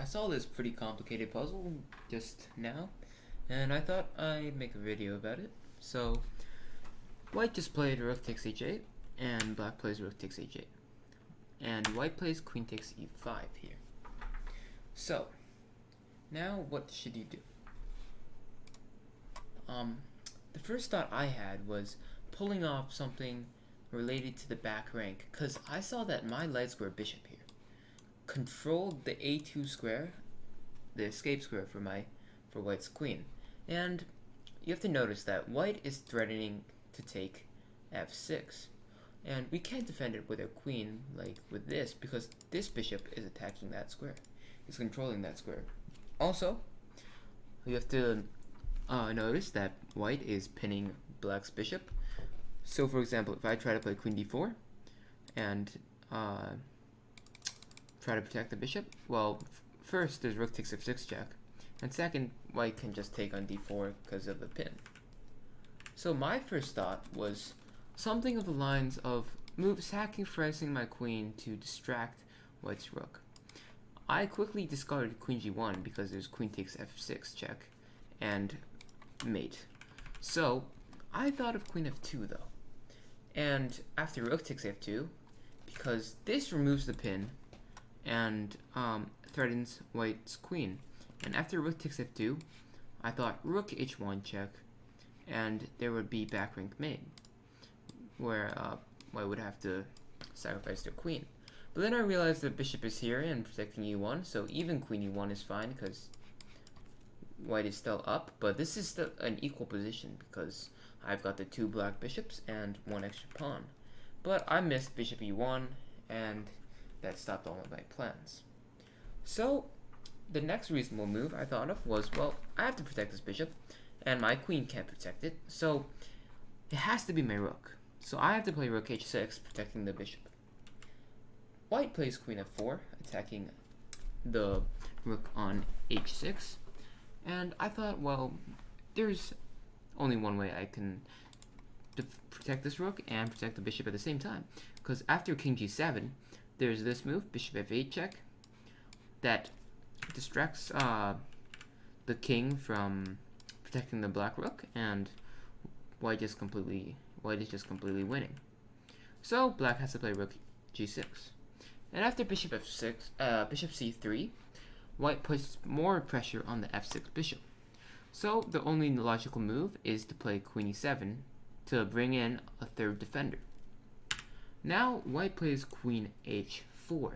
I saw this pretty complicated puzzle just now, and I thought I'd make a video about it. So, white just played rook takes h8, and black plays rook takes h8. And white plays queen takes e5 here. So, now what should you do? The first thought I had was pulling off something related to the back rank, because I saw that my light square bishop here controlled the a2 square, the escape square for white's queen. And you have to notice that white is threatening to take f6. And we can't defend it with a queen like with this, because this bishop is attacking that square. It's controlling that square. Also, you have to notice that white is pinning black's bishop. So for example, if I try to play queen d4 and try to protect the bishop, well, first there's rook takes f6 check, and second, white can just take on d4 because of the pin. So my first thought was something of the lines of sacrificing my queen to distract white's rook. I quickly discarded queen g1 because there's queen takes f6 check and mate. So I thought of queen f2 though, and after rook takes f2, because this removes the pin and threatens white's queen. And after rook takes f2, I thought rook h1 check, and there would be back rank mate, where white would have to sacrifice their queen. But then I realized the bishop is here and protecting e1, so even queen e1 is fine because white is still up. But this is still an equal position because I've got the two black bishops and one extra pawn. But I missed bishop e1, and that stopped all of my plans. So the next reasonable move I thought of was, well, I have to protect this bishop, and my queen can't protect it, so it has to be my rook. So I have to play rook h6, protecting the bishop. White plays queen f4, attacking the rook on h6, and I thought, well, there's only one way I can protect this rook and protect the bishop at the same time, because after king g7, there's this move, bishop f8 check, that distracts the king from protecting the black rook, and white is just completely winning. So black has to play rook g6, and after bishop f6, bishop c3, white puts more pressure on the f6 bishop. So the only logical move is to play queen e7 to bring in a third defender. Now white plays queen h4.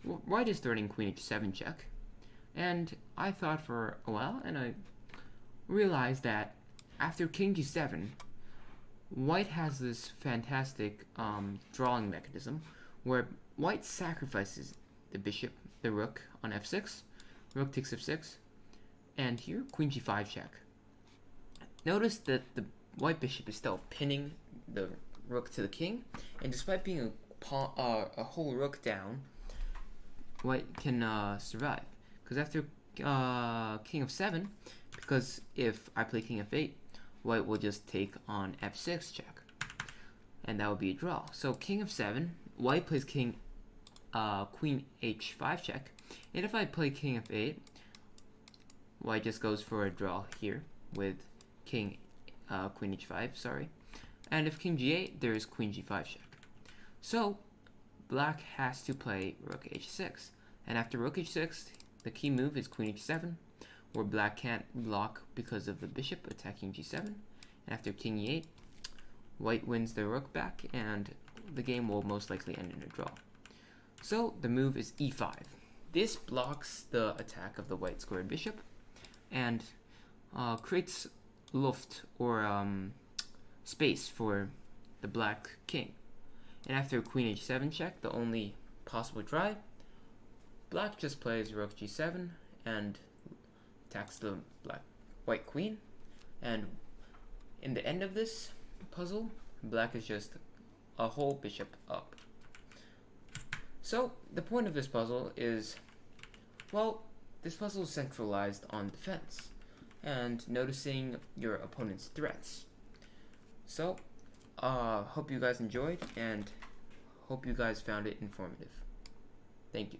White is threatening queen h7 check, and I thought for a while, and I realized that after king g7, white has this fantastic drawing mechanism where white sacrifices the bishop, the rook on f6, rook takes f6, and here queen g5 check. Notice that the white bishop is still pinning the rook to the king, and despite being a whole rook down, white can survive. Because after king f7, because if I play king f8, white will just take on f6 check, and that would be a draw. So king f7, white plays queen h5 check, and if I play king f8, white just goes for a draw here with queen h5, sorry. And if king g8, there is queen g5 check. So black has to play rook h6, and after rook h6, the key move is queen h7, where black can't block because of the bishop attacking g7. And after king e8, white wins the rook back, and the game will most likely end in a draw. So the move is e5. This blocks the attack of the white squared bishop and creates luft, or space, for the black king. And after queen h7 check, the only possible try, black just plays rook g7 and attacks the white queen. And in the end of this puzzle, black is just a whole bishop up. So the point of this puzzle is, well, this puzzle is centralized on defense and noticing your opponent's threats. So hope you guys enjoyed, and hope you guys found it informative. Thank you.